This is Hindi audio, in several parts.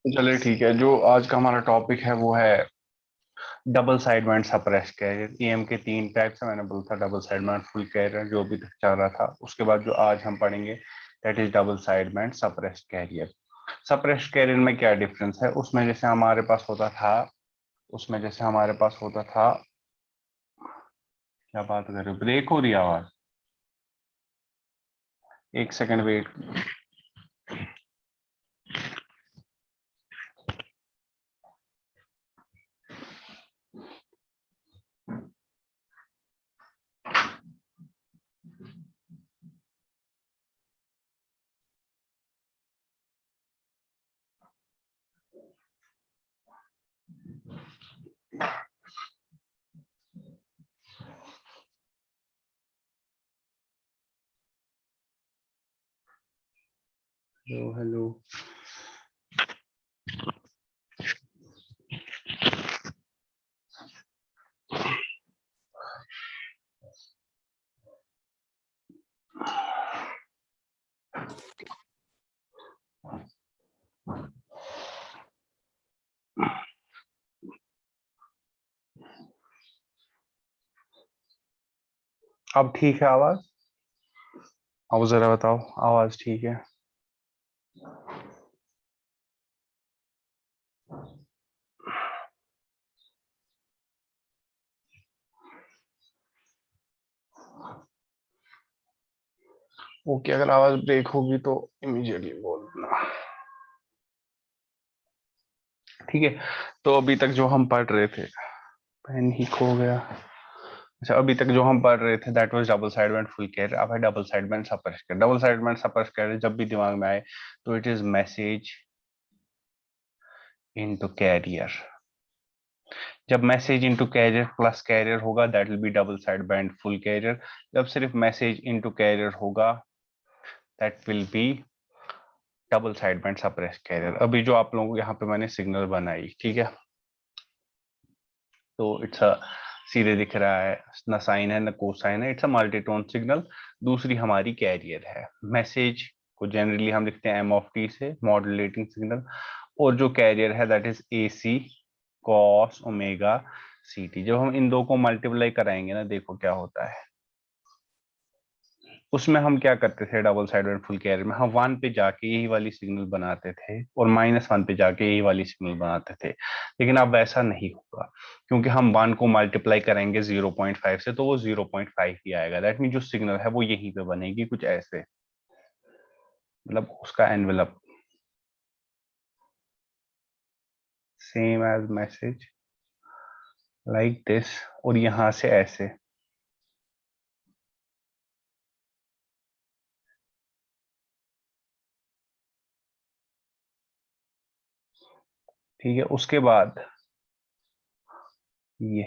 चलिए ठीक है। जो आज का हमारा टॉपिक है वो है double sideband suppressed career. EM के तीन टाइप्स है, मैंने बोला था डबल साइडबैंड फुल कैरियर जो अभी तक चल रहा था। उसके बाद जो आज हम पढ़ेंगे that is double sideband suppressed career. Suppressed career में क्या डिफरेंस है? उसमें जैसे हमारे पास होता था, क्या बात कर रहे हो? ब्रेक हो रही है आवाज। एक सेकंड वेट। Hello hello. अब ठीक है आवाज? अब जरा बताओ, आवाज ठीक है? ओके, अगर आवाज ब्रेक होगी तो इमीडिएटली बोलना। ठीक है। तो अभी तक जो हम पढ़ रहे थे, पेन ही खो गया। अच्छा, अभी तक जो हम पढ़ रहे थे that was double sideband full carrier. अब है double sideband suppressed carrier. Double sideband suppressed carrier जब भी दिमाग में आए तो it is message into carrier. जब message into carrier plus carrier होगा that will be double sideband full carrier. जब सिर्फ मैसेज इनटू कैरियर होगा that will be double sideband suppressed carrier. अभी जो आप लोगों को यहाँ पे मैंने सिग्नल बनाई, ठीक है, तो इट्स अ सीधे दिख रहा है, न साइन है न कोसाइन है, इट्स अ मल्टीटोन सिग्नल। दूसरी हमारी कैरियर है। मैसेज को जनरली हम लिखते हैं एम ऑफ टी से, मॉड्यूलेटिंग सिग्नल। और जो कैरियर है that is A C cos omega C T. जब हम इन दो को मल्टीप्लाई कराएंगे ना, देखो क्या होता है। उसमें हम क्या करते थे डबल साइडेड फुल कैरियर में, हम वन पे जाके यही वाली सिग्नल बनाते थे और माइनस वन पे जाके यही वाली सिग्नल बनाते थे। लेकिन अब वैसा नहीं होगा, क्योंकि हम वन को मल्टीप्लाई करेंगे 0.5 से तो वो 0.5 ही आएगा। दैट मीन जो सिग्नल है वो यहीं पे बनेगी कुछ ऐसे, मतलब उसका envelope same as message like this, और यहां से ऐसे। ठीक है, उसके बाद ये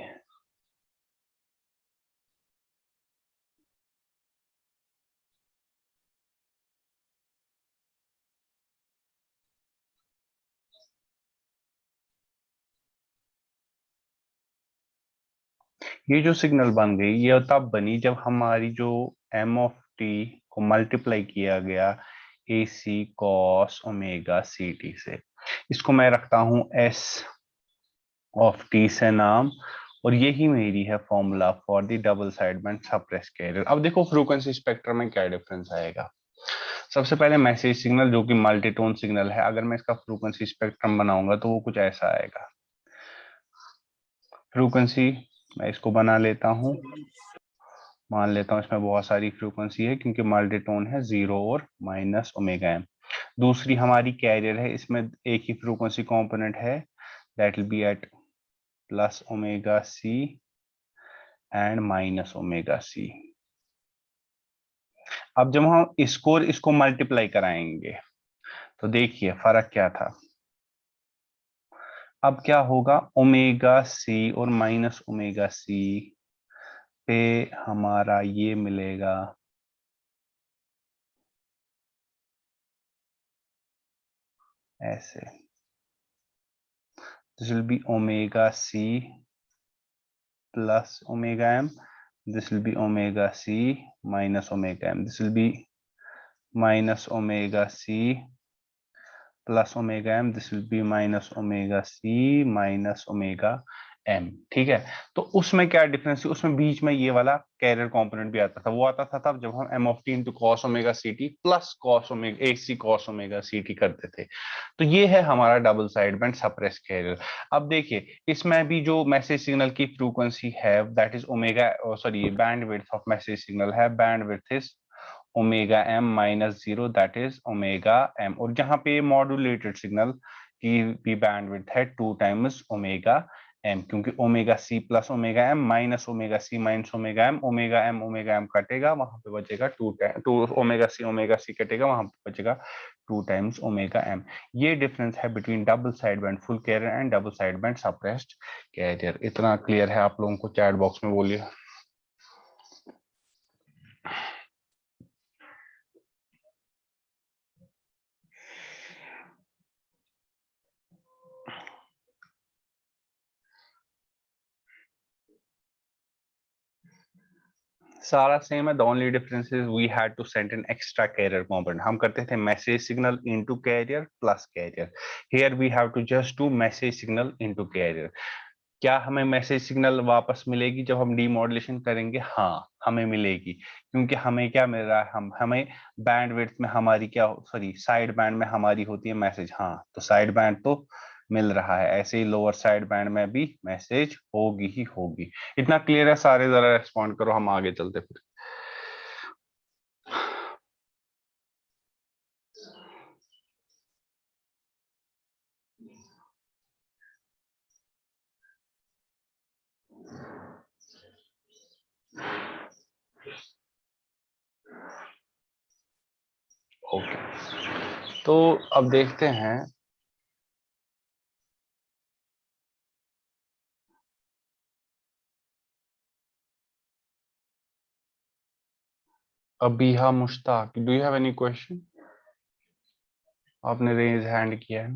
जो सिग्नल बन गई ये तब बनी जब हमारी जो एम ऑफ टी को मल्टीप्लाई किया गया ए C cos omega C T से। इसको मैं रखता हूं एस ऑफ टी से नाम, और यही मेरी है formula for the double sideband suppressed career. अब देखो फ्रीक्वेंसी स्पेक्ट्रम में क्या डिफरेंस आएगा। सबसे पहले मैसेज सिग्नल जो कि मल्टीटोन सिग्नल है, अगर मैं इसका फ्रीक्वेंसी स्पेक्ट्रम बनाऊंगा तो वो कुछ ऐसा आएगा। फ्रीक्वेंसी मैं इसको बना लेता हूं, मान लेता हूं इसमें बहुत सारी फ्रीक्वेंसी है क्योंकि मल्टीटोन है, 0 और माइनस ओमेगा एम। दूसरी हमारी कैरियर है, इसमें एक ही फ्रीक्वेंसी कंपोनेंट है that will be at plus omega C and minus omega C. अब जब हम इसको और इसको मल्टीप्लाई कराएंगे तो देखिए फर्क क्या था। अब क्या होगा, ओमेगा सी और माइनस ओमेगा सी पे हमारा ये मिलेगा ऐसे, this will be omega C plus omega m. This will be omega c minus omega m. This will be minus omega c plus omega M, this will be minus omega C minus omega M. ठीक है, तो उसमें क्या डिफरेंस है, उसमें बीच में ये वाला कैरियर कंपोनेंट भी आता था, वो आता था तब जब हम M of T into cos omega C T plus cos omega A C cos omega C T करते थे। तो ये है हमारा double side band suppress carrier. अब देखिए इसमें भी जो मैसेज सिग्नल की फ्रीक्वेंसी है that is omega, sorry band width of message signal है, band width is omega M minus zero that is omega M, और जहां पे मॉड्यूलेटेड सिग्नल की भी बैंडविड्थ है 2 टाइम्स ओमेगा एम, क्योंकि omega C plus omega M minus omega C minus omega M कटेगा, वहां पे बचेगा टू ओमेगा सी कटेगा, वहां पे बचेगा 2 टाइम्स ओमेगा एम। ये डिफरेंस है between double side band full carrier and double side band suppressed carrier. इतना क्लियर है आप लोगों को? चैट बॉक्स में बोलिए। सारा सेम है, the only difference is we had to send an extra carrier component. हम करते थे message signal into carrier plus carrier, here we have to just do message signal into carrier. क्या हमें मैसेज सिग्नल वापस मिलेगी जब हम डीमॉड्यूलेशन करेंगे? हाँ हमें मिलेगी, क्योंकि हमें क्या मिल रहा है, हमें बैंड विड्थ में हमारी क्या, सॉरी साइड बैंड में हमारी होती है मैसेज, हाँ तो साइड बैंड तो मिल रहा है, ऐसे ही लोअर साइड बैंड में भी मैसेज होगी ही होगी। इतना क्लियर है सारे? जरा रेस्पॉन्ड करो, हम आगे चलते फिर। ओके, तो अब देखते हैं। Abiha Mushtaq, do you have any question? आपने रेज हैंड किया है।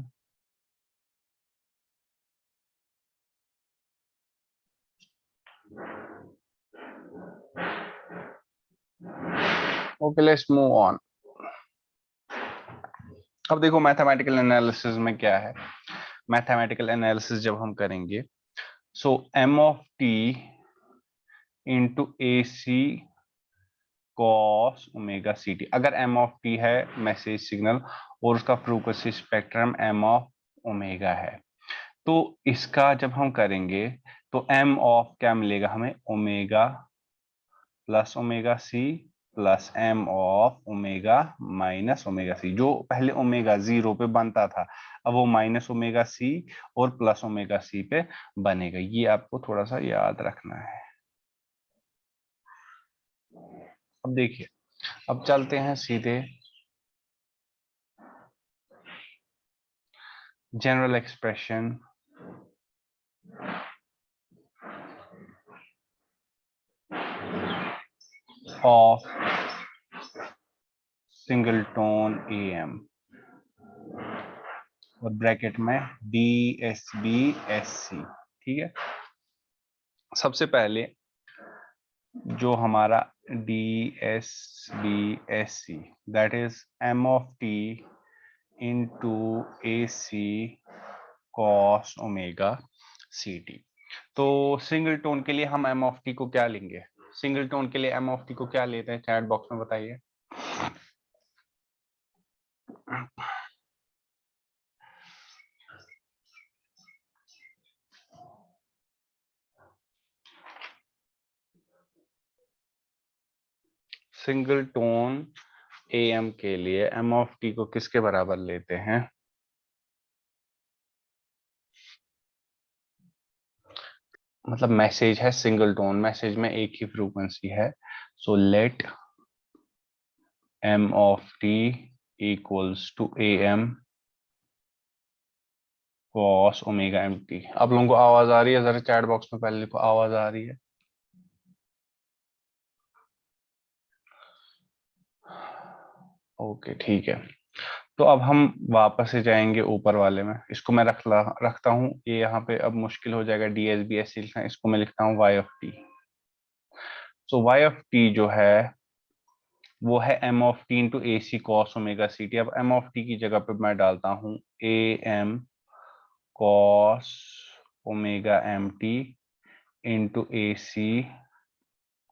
Okay let's move on. अब देखो मैथमेटिकल एनालिसिस में क्या है। मैथमेटिकल एनालिसिस जब हम करेंगे, so M of T into A C cos omega C T, अगर एम ऑफ टी है मैसेज सिग्नल और उसका frequency spectrum M of omega है, तो इसका जब हम करेंगे तो एम ऑफ क्या मिलेगा हमें, omega plus omega C plus M of omega minus omega C. जो पहले ओमेगा जीरो पे बनता था, अब वो माइनस ओमेगा सी और प्लस ओमेगा सी पे बनेगा। ये आपको थोड़ा सा याद रखना है। अब देखिए, अब चलते हैं सीधे general expression of single tone A M, और ब्रैकेट में D S B S C. ठीक है, सबसे पहले जो हमारा D S B S C that is M of T into A C cos omega C T. तो सिंगल टोन के लिए हम एम ऑफ टी को क्या लेंगे? सिंगल टोन के लिए एम ऑफ टी को क्या लेते हैं? चैट बॉक्स में बताइए। सिंगल टोन ए एम के लिए एम ऑफ टी को किसके बराबर लेते हैं? मतलब मैसेज है सिंगल टोन, मैसेज में एक ही फ्रीक्वेंसी है, so let M of T equals to A M cos omega M T. आप लोगों को आवाज आ रही है? जरा चैट बॉक्स में पहले लिखो आवाज आ रही है। ओके ठीक है, तो अब हम वापस से जाएंगे ऊपर वाले में। इसको मैं रखता हूँ, ये यहाँ पे अब मुश्किल हो जाएगा D S B S C लिखना, इसको मैं लिखता हूँ Y of T. So Y of T जो है वो है M of T into A C cos omega C T. अब एम ऑफ टी की जगह पे मैं डालता हूं A M cos omega M T into A C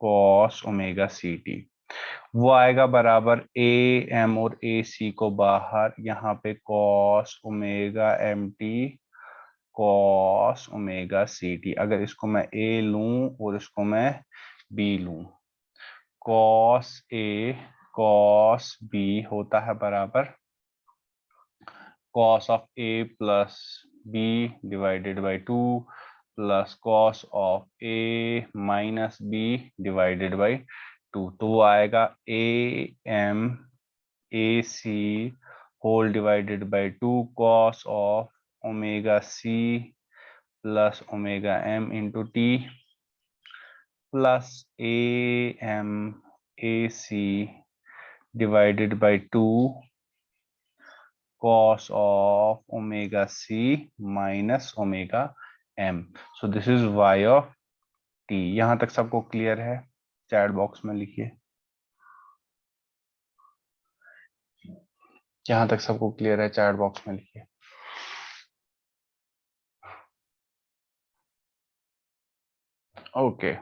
cos omega C T. वो आएगा बराबर ए एम और ए सी को बाहर, यहाँ पे cos omega M T cos omega C T. अगर इसको मैं ए लूं और इसको मैं बी लूं, कॉस ए कॉस बी होता है बराबर cos of A plus B divided by two plus cos of A minus B divided by two. तो वो आएगा A M A C whole divided by two cos of omega C plus omega M into T plus A M A C divided by 2 cos of omega c minus omega m. So this is y of t. यहां तक सबको क्लियर है? चैट बॉक्स में लिखिए। यहां तक सबको क्लियर है? चैट बॉक्स में लिखिए। ओके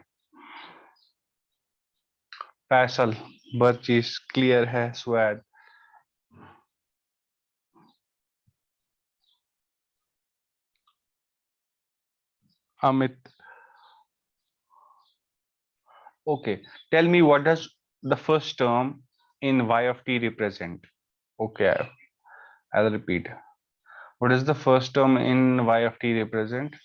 फैसल, बर चीज क्लियर है? Swag, Amit, okay, tell me what does the first term in y of t represent? Okay, I'll repeat. What is the first term in y of t represent?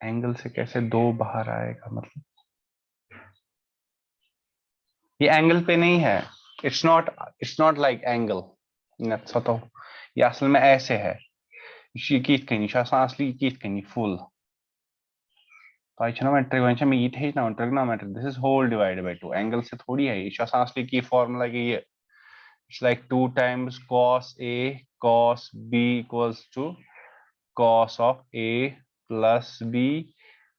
Angle से कैसे दो बाहर आएगा? मतलब ये एंगल पे नहीं है। इट्स नॉट लाइक एंगल तो ये असल में ऐसे है। ये कित कनी असली कित कनी फुल तो मैं ये थे ना trigonometry this is whole divided by 2 angle से थोड़ी है ये असली की फार्मूला की ये it's like 2 times cos a cos b equals to cos of a plus b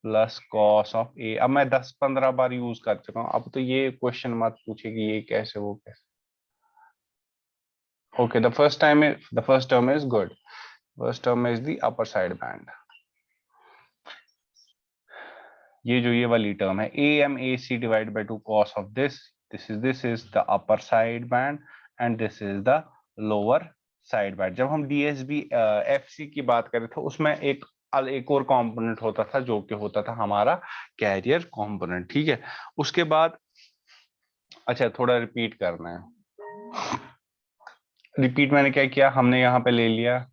plus cos of a। अब मैं 10-15 बार यूज कर चुका हूं, अब तो ये क्वेश्चन मत पूछे कि ये कैसे वो कैसे। Okay, the first term is good. First term is the upper side band. ये जो ये वाली टर्म है A M A C divide by two cos of this is the upper side band and this is the lower side band. जब हम डीएसबी एफसी की बात करें तो उसमें एक और कंपोनेंट होता था जो कि होता था हमारा कैरियर कंपोनेंट। ठीक है, उसके बाद अच्छा थोड़ा रिपीट करना है। रिपीट मैंने क्या किया, हमने यहाँ पे ले लिया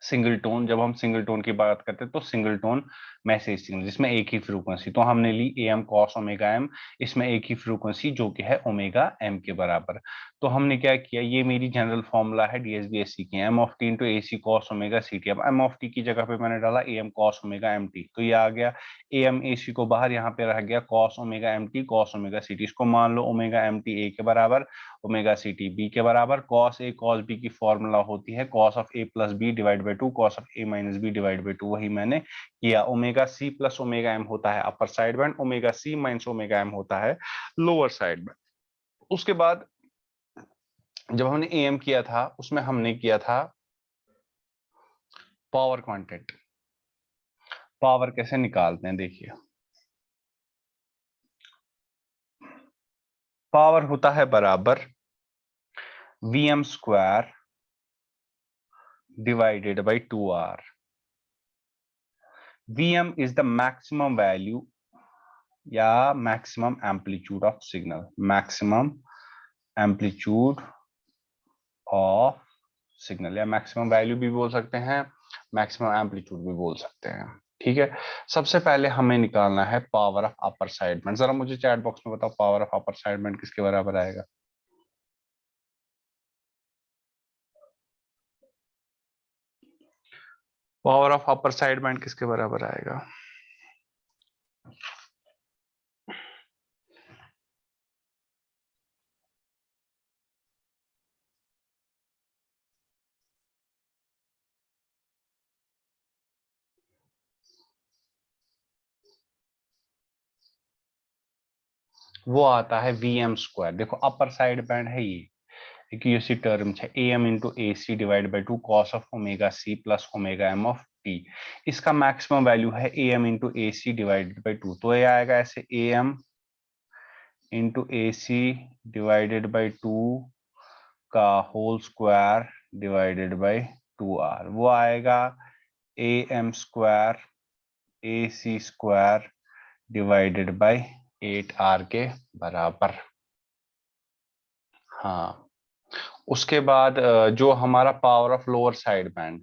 सिंगल टोन। जब हम सिंगल टोन की बात करते हैं तो सिंगल टोन मैसेज सिग्नल जिसमें एक ही फ्रीक्वेंसी, तो हमने ली A M cos omega M, इसमें एक ही फ्रीक्वेंसी जो कि है ओमेगा एम के बराबर। तो हमने क्या किया, ये मेरी जनरल फॉर्मूला है डीएसबीएससी की, M of T into A C cos omega C T. अब एम ऑफ टी की जगह पे मैंने डाला A M cos omega M T, तो ये आ गया ए एम ए सी को बाहर, यहाँ पे रह गया cos omega M T cos omega C T. इसको मान लो ओमेगा एम टी ए के बराबर ओमेगा सी टी बी के बराबर। कॉस ए कॉस बी की फॉर्मूला होती है cos of A plus B divide by two cos of A minus B divide by two, वही मैंने किया। Omega C plus omega M होता है upper side band, omega C minus omega M होता है लोअर साइड बैंड। उसके बाद जब हमने ए एम किया था उसमें हमने किया था पावर क्वांटिटी। पावर कैसे निकालते हैं देखिए, पावर होता है बराबर V M square divided by 2r। Vm is the maximum value या maximum amplitude of signal, maximum amplitude of signal या maximum value भी बोल सकते हैं, maximum amplitude भी बोल सकते हैं। ठीक है, सबसे पहले हमें निकालना है power of upper side band. जरा मुझे चैट बॉक्स में बताओ power of upper side band किसके बराबर आएगा? Power of upper side band किसके बराबर आएगा? वो आता है VM²। देखो अपर साइड बैंड है ये, एक यूसी टर्म है AM into AC divide by 2 cos of omega C plus omega M of T। इसका मैक्सिमम वैल्यू है AM into AC divided by 2, तो ये आएगा ऐसे AM into AC divided by 2 का whole square divided by 2R। वो आएगा AM² AC² divided by 8R के बराबर। हाँ, उसके बाद जो हमारा power of lower side band,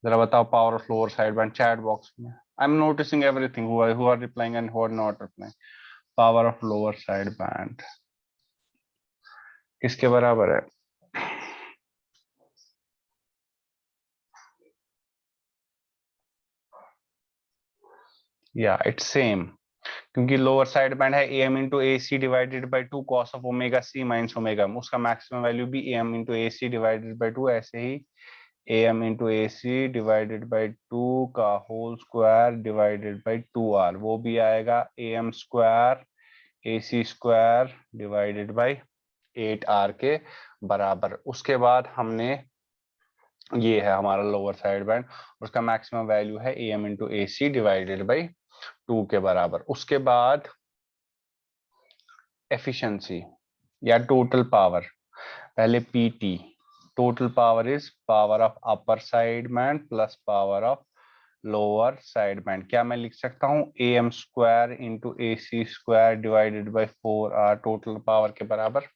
जरा बताओ power of lower side band chat box में। I am noticing everything, who are replying and who are not replying. Power of lower side band किसके बराबर है? या इट्स सेम, क्योंकि लोअर साइड बैंड है AM into AC divided by 2 cos of omega C minus omega, उसका मैक्सिमम वैल्यू भी AM into AC divided by 2, ऐसे ही AM into AC divided by 2 का whole square divided by 2R, वो भी आएगा AM² AC² divided by 8R के बराबर। उसके बाद हमने, ये है हमारा लोअर साइड बैंड, उसका मैक्सिमम वैल्यू है AM into AC divided by 2 के बराबर। उसके बाद एफिशिएंसी या टोटल पावर, पहले PT, total power is power of upper side band plus power of lower side band. क्या मैं लिख सकता हूँ AM² into AC² divided by 4R total power के बराबर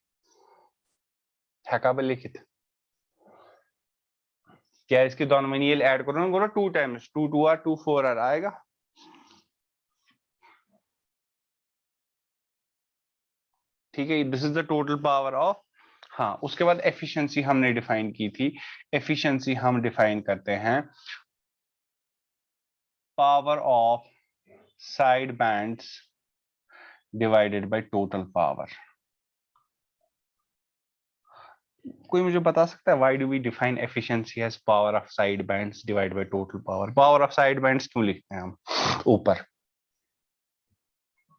है काबिल लिखित। क्या इसके दोनों में ये ऐड करो ना, बोलो 2 टाइम्स 2 2R 2 4R आएगा। ठीक है, this is the total power of. हाँ, उसके बाद एफिशिएंसी हमने डिफाइन की थी। एफिशिएंसी हम डिफाइन करते हैं power of side bands divided by total power. कोई मुझे बता सकता है why do we define efficiency as power of side bands divided by total power? Power of side bands क्यों लिखते हैं हम ऊपर?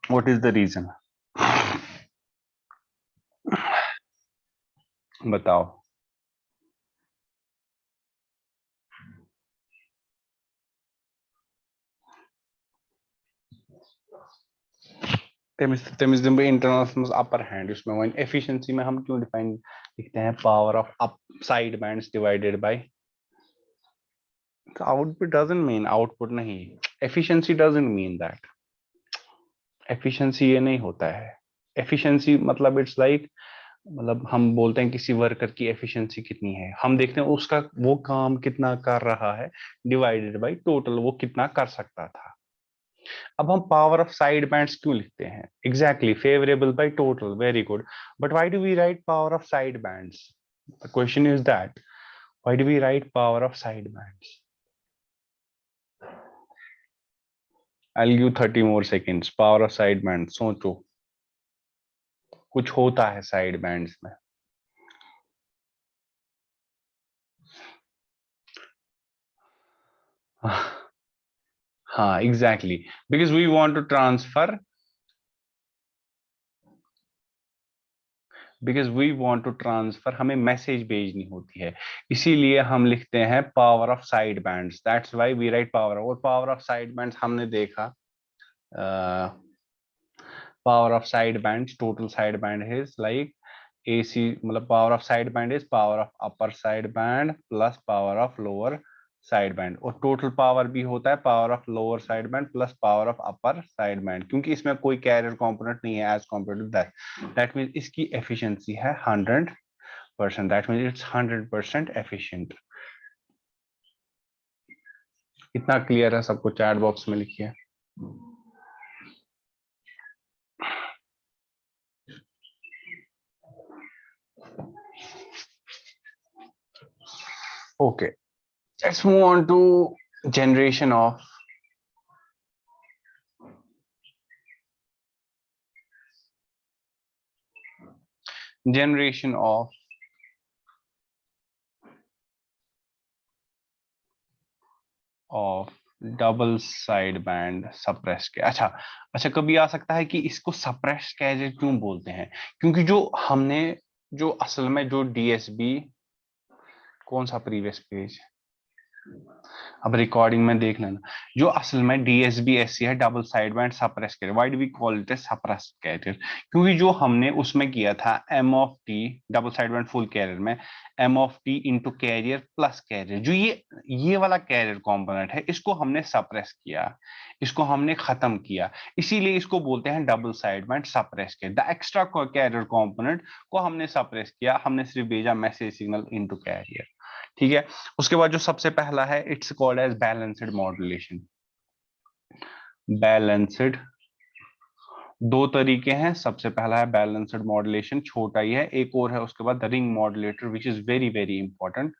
What is the reason? बताओ। इंटरनल अपर हैंड, उसमें वन एफिशिएंसी में हम क्यों डिफाइन लिखते हैं power of up side bands divided by output? Doesn't mean output, नहीं, efficiency doesn't mean that. Efficiency ये नहीं होता है। एफिशिएंसी मतलब इट्स लाइक, मतलब हम बोलते हैं किसी वर्कर की एफिशिएंसी कितनी है, हम देखते हैं उसका वो काम कितना कर रहा है डिवाइडेड बाय टोटल वो कितना कर सकता था। अब हम पावर ऑफ साइड बैंड्स क्यों लिखते हैं? Exactly, favourable by total, very good, but why do we write power of side bands? The question is that why do we write power of side bands? I will give 30 more seconds. Power of side band, सोचो, कुछ होता है साइड बैंड्स में। हाँ exactly, because we want to transfer, because we want to transfer, हमें मैसेज भेजनी होती है, इसीलिए हम लिखते हैं power of side bands. That's why we write power. और पावर ऑफ साइड बैंड्स हमने देखा, power of side bands, total side band is like AC, मतलब power of side band is power of upper side band plus power of lower side band, और टोटल पावर भी होता है power of lower side band plus power of upper side band, क्योंकि इसमें कोई कैरियर कंपोनेंट नहीं है as compare to that. That means इसकी एफिशिएंसी है 100%। That means it's 100% efficient. इतना क्लियर है सबको? चैट बॉक्स में लिखिए। Okay, let's move on to generation of generation of double side band suppressed career. अच्छा अच्छा, कभी आ सकता है कि इसको सप्रेस्ड कैरियर क्यों बोलते हैं? क्योंकि जो हमने, जो असल में जो डीएसबी, कौन सा प्रीवियस पेज, अब रिकॉर्डिंग में देख लेना, जो असल में डीएसबी एससी है, double side band suppress carrier. Why do we call it suppress carrier? क्योंकि जो हमने उसमें किया था M of T, double side band full carrier में M of T into carrier plus carrier, जो ये वाला कैरियर कंपोनेंट है, इसको हमने सप्रेस किया, इसको हमने खत्म किया, इसीलिए इसको बोलते हैं double side band suppress carrier. The extra carrier component को हमने सप्रेस किया, हमने सिर्फ भेजा मैसेज सिग्नल इनटू कैरियर। ठीक है, उसके बाद जो सबसे पहला है, it's called as balanced modulation. Balanced दो तरीके हैं, सबसे पहला है बैलेंस्ड मॉड्यूलेशन, छोटा ही है, एक और है उसके बाद the ring modulator which is very very important.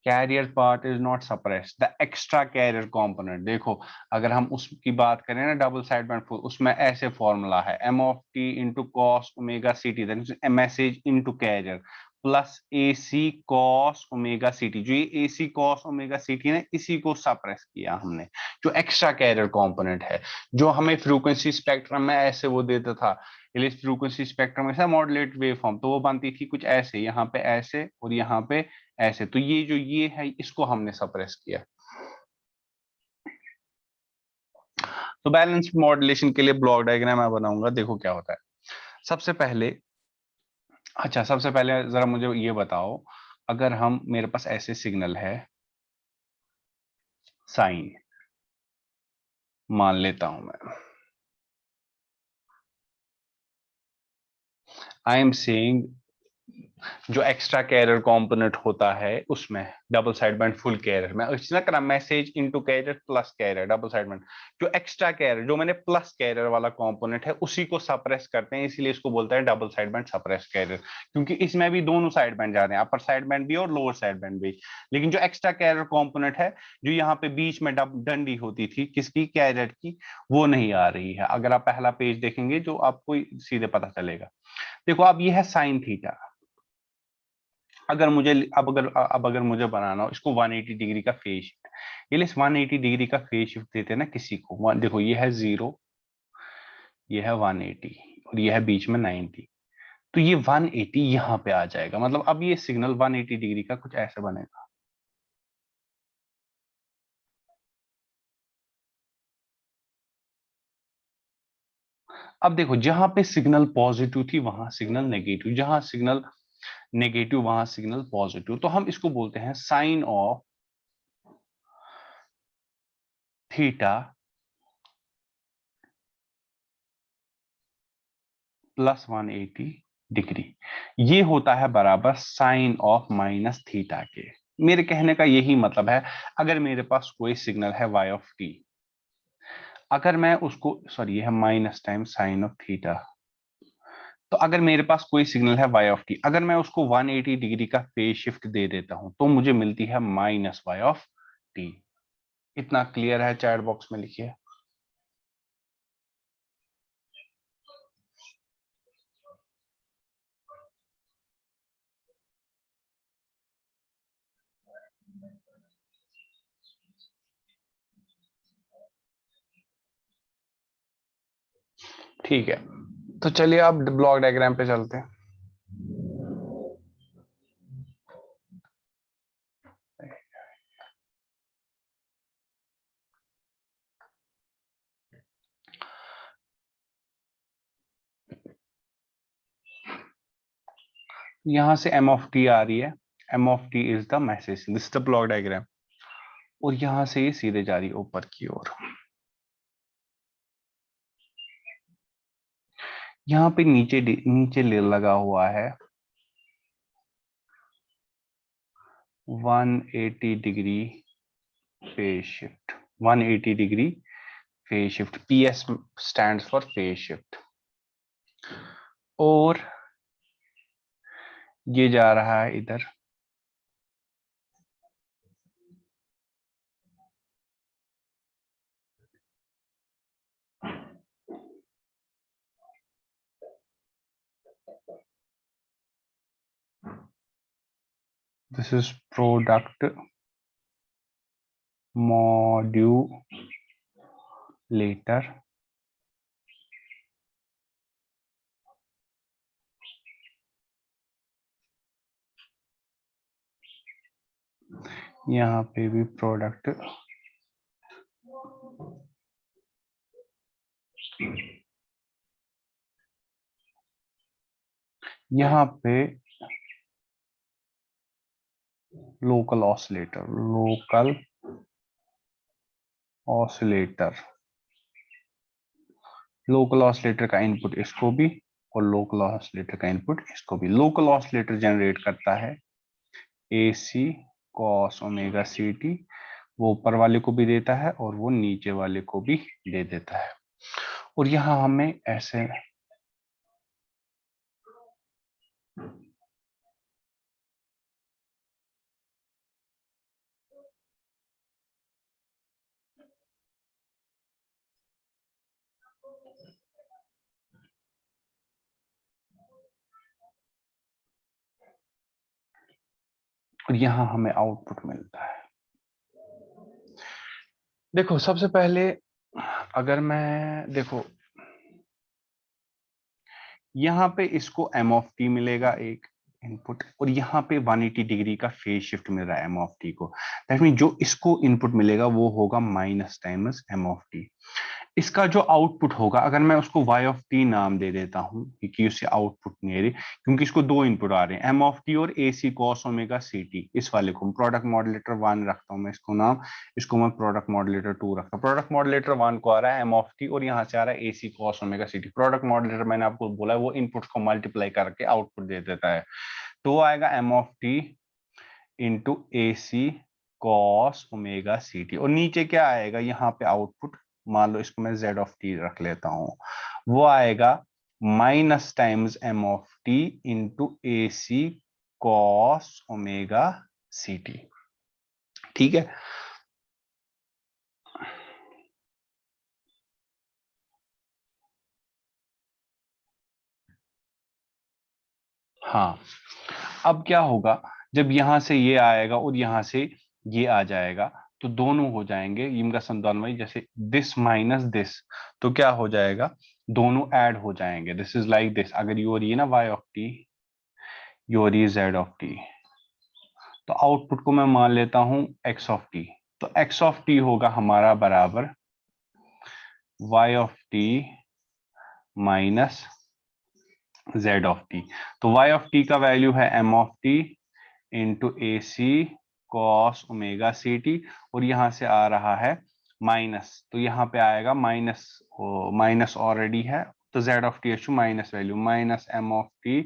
Carrier part is not suppressed, the extra carrier component. देखो, अगर हम उसकी बात करें ना, डबल साइड बैंड, उसमें ऐसे फॉर्मूला है M of T into cos omega C T, message into carrier plus A C cos omega C T. जो ये A C cos omega C T ने, इसी को सप्रेस किया हमने, जो एक्स्ट्रा कैरियर कंपोनेंट है, जो हमें फ्रीक्वेंसी स्पेक्ट्रम में ऐसे वो देता था। फ्रीक्वेंसी स्पेक्ट्रम ऐसा मॉडुलेट वेव फॉर्म, तो वो बनती थी कुछ ऐसे, यहाँ पे ऐसे और यहाँ पे ऐसे, तो ये जो ये है, इसको हमने सप्रेस किया। तो बैलेंस मॉड्यूलेशन के लिए ब्लॉक डायग्राम मैं बनाऊंगा, देखो क्या होता है। सबसे पहले, अच्छा सबसे पहले जरा मुझे ये बताओ, अगर हम, मेरे पास ऐसे सिग्नल है साइन, मान लेता हूं मैं, आई एम सेइंग जो एक्स्ट्रा कैरियर कंपोनेंट होता है उसमें, double side band full carrier में इसने करा message into carrier plus carrier, double side band, जो एक्स्ट्रा कैरियर, जो मैंने प्लस कैरियर वाला कंपोनेंट है, उसी को सप्रेस करते हैं, इसीलिए इसको बोलते हैं double side band suppress carrier. क्योंकि इसमें भी दोनों साइड बैंड जा रहे हैं, अपर साइड बैंड भी और लोअर साइड बैंड भी, लेकिन जो एक्स्ट्रा कैरियर कंपोनेंट है, जो यहाँ पे बीच में डंडी होती थी किसकी, कैरियर की, वो नहीं आ रही है। अगर आप पहला पेज देखेंगे जो आपको सीधे पता चलेगा। देखो अब ये है साइन थीटा, अगर मुझे, अब अगर मुझे बनाना हो इसको 180 डिग्री का फेज शिफ्ट, ये 180 डिग्री का फेज शिफ्ट देते हैं ना किसी को, देखो ये है 0, ये है 180 और ये है बीच में 90, तो ये 180 यहाँ पे आ जाएगा, मतलब अब ये सिग्नल 180 डिग्री का कुछ ऐसे बनेगा। अब देखो, जहां पे सिग्नल पॉजिटिव थी वहां सिग्नल नेगेटिव, जहां सिग्नल नेगेटिव वहां सिग्नल पॉजिटिव, तो हम इसको बोलते हैं sine of theta plus 180 degree, ये होता है बराबर साइन ऑफ माइनस थीटा के। मेरे कहने का यही मतलब है, अगर मेरे पास कोई सिग्नल है y ऑफ टी, अगर मैं उसको, सॉरी ये है minus time sine of theta, तो अगर मेरे पास कोई सिग्नल है y ऑफ टी, अगर मैं उसको 180 डिग्री का फेज शिफ्ट दे देता हूं, तो मुझे मिलती है माइनस y ऑफ टी। इतना क्लियर है? चैट बॉक्स में लिखिए। ठीक है, तो चलिए अब ब्लॉक डायग्राम पे चलते हैं। यहां से एम ऑफ टी आ रही है, M of T is the message, this the block diagram, और यहां से ये सीधे जा रही है ऊपर की ओर। यहाँ पे नीचे नीचे ले लगा हुआ है 180 degree phase shift, 180 degree phase shift, PS stands for phase shift, और ये जा रहा है इधर, दिस इज प्रोडक्ट मॉड्यूलेटर यहाँ पे भी प्रोडक्ट यहाँ पे लोकल ऑसिलेटर लोकल ऑसिलेटर का इनपुट इसको भी और लोकल ऑसिलेटर का इनपुट इसको भी। लोकल ऑसिलेटर जनरेट करता है AC cos ओमेगा CT, वो ऊपर वाले को भी देता है और वो नीचे वाले को भी दे देता है। और यहां हमें ऐसे और यहां हमें आउटपुट मिलता है। देखो सबसे पहले अगर मैं देखो यहाँ पे इसको m ऑफ टी मिलेगा एक इनपुट, और यहाँ पे 180 डिग्री का फेज शिफ्ट मिल रहा है m ऑफ टी को। दैट मीन जो इसको इनपुट मिलेगा वो होगा minus times m of T. इसका जो आउटपुट होगा, अगर मैं उसको y ऑफ टी नाम दे देता हूं क्योंकि उससे आउटपुट नहीं आ रही, क्योंकि इसको दो इनपुट आ रहे हैं m ऑफ टी और AC cos ओमेगा CT। इस वाले को प्रोडक्ट मॉड्यूलेटर 1 रखता हूं मैं इसको नाम, इसको मैं प्रोडक्ट मॉड्यूलेटर 2 रखता हूं। प्रोडक्ट मॉड्यूलेटर 1 को आ रहा है m ऑफ टी और यहाँ से आ रहा है AC cos omega CT। Product modulator मैंने आपको बोला है वो इनपुट को मल्टीप्लाई करके आउटपुट दे देता है, तो वो आएगा m of T into AC cos omega CT। और नीचे क्या आएगा यहाँ पे आउटपुट, मान लो इसको मैं z ऑफ टी रख लेता हूं, वो आएगा minus times m of T into AC cos omega CT। ठीक है, हाँ। अब क्या होगा, जब यहां से ये आएगा और यहां से ये आ जाएगा तो दोनों हो जाएंगे इनका संतुलन वही, जैसे दिस माइनस दिस, तो क्या हो जाएगा, दोनों ऐड हो जाएंगे। दिस इज लाइक दिस, अगर यो रही है ना y ऑफ टी, यो रही z ऑफ टी, तो आउटपुट को मैं मान लेता हूं x ऑफ टी। तो x ऑफ टी होगा हमारा बराबर y of T minus z of T. तो y ऑफ टी का वैल्यू है m of T into AC cos omega CT, और यहां से आ रहा है माइनस, तो यहाँ पे आएगा माइनस, माइनस ऑलरेडी है तो z of T minus value minus m of T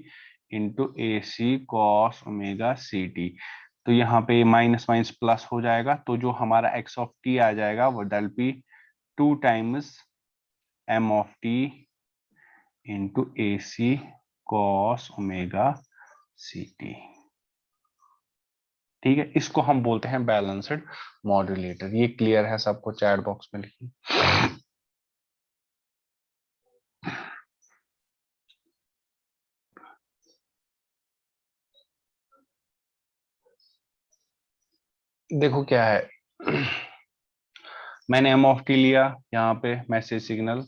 into AC cos omega CT। तो यहाँ पे माइनस माइनस प्लस हो जाएगा, तो जो हमारा x ऑफ टी आ जाएगा वो del P 2 times m of T into AC cos omega CT। ठीक है, इसको हम बोलते हैं बैलेंस्ड मॉड्यूलेटर। ये क्लियर है सबको, चैट बॉक्स में लिखिए। देखो क्या है, मैंने एम ऑफ टी लिया यहाँ पे मैसेज सिग्नल,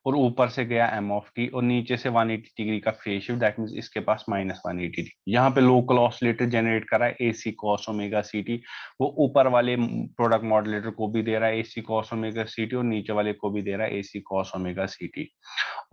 और ऊपर से गया एम ऑफ टी और नीचे से 180 डिग्री का फेज शिफ्ट, दैट मींस इसके पास माइनस 180 डिग्री। यहाँ पे लोकल ऑसिलेटर जनरेट कर रहा है AC cos ओमेगा CT, वो ऊपर वाले प्रोडक्ट मॉड्यूलेटर को भी दे रहा है AC cos ओमेगा CT और नीचे वाले को भी दे रहा है AC cos ओमेगा CT।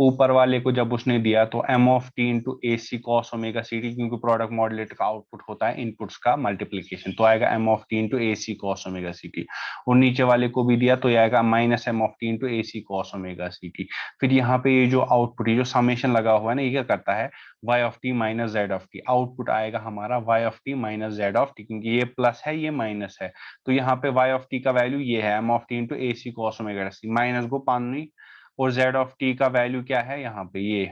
ऊपर वाले को जब उसने दिया तो m of T into AC cos omega CT, क्योंकि प्रोडक्ट मॉड्यूलेटर का आउटपुट होता है इनपुट्स का मल्टीप्लीकेशन, तो आएगा m of T into AC cos omega CT। और नीचे वाले को भी दिया तो ये आएगा minus m of T into AC cos omega CT। फिर यहाँ पे ये जो आउटपुट, ये जो समेशन लगा हुआ है ना, ये क्या करता है, y of T minus z of T. Output आएगा हमारा y of T minus z of T, क्योंकि ये प्लस है ये माइनस है, तो यहाँ पे y ऑफ टी का वैल्यू ये है m of T into AC cos omega CT, minus को पानी, और z ऑफ टी का वैल्यू क्या है यहाँ पे ये,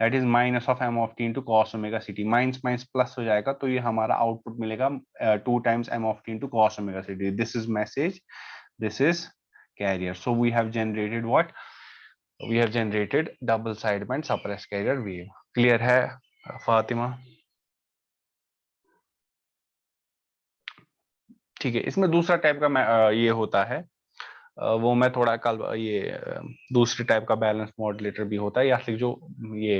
that is minus of m of T into cos omega CT। Minus minus plus हो जाएगा तो ये हमारा आउटपुट मिलेगा 2 times m of T into cos omega CT। This is message, this is carrier. So we have generated what, we have generated double sideband suppressed carrier wave। clear है फातिमा? ठीक है, इसमें दूसरा टाइप का ये होता है, वो मैं थोड़ा कल दूसरी टाइप का बैलेंस मॉड्यूलेटर भी होता है, या फिर जो ये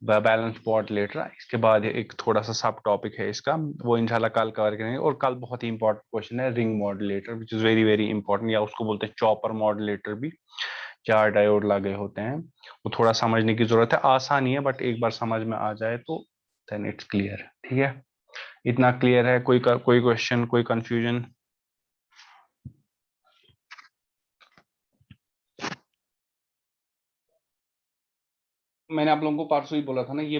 बैलेंस मॉड्यूलेटर, इसके बाद एक थोड़ा सा सब टॉपिक है इसका, वो इंशाल्लाह कल कवर करेंगे। और कल बहुत ही इंपॉर्टेंट क्वेश्चन है ring modulator, which is very very important, या उसको बोलते हैं चॉपर मॉड्यूलेटर भी। 4 डायोड लगे होते हैं, वो थोड़ा समझने की जरूरत है, आसान ही है, बट एक बार समझ में आ जाए तो देन इट्स क्लियर। ठीक है, इतना क्लियर है? कोई क्वेश्चन, कोई कंफ्यूजन? मैंने आप लोगों को परसों ही बोला था ना, ये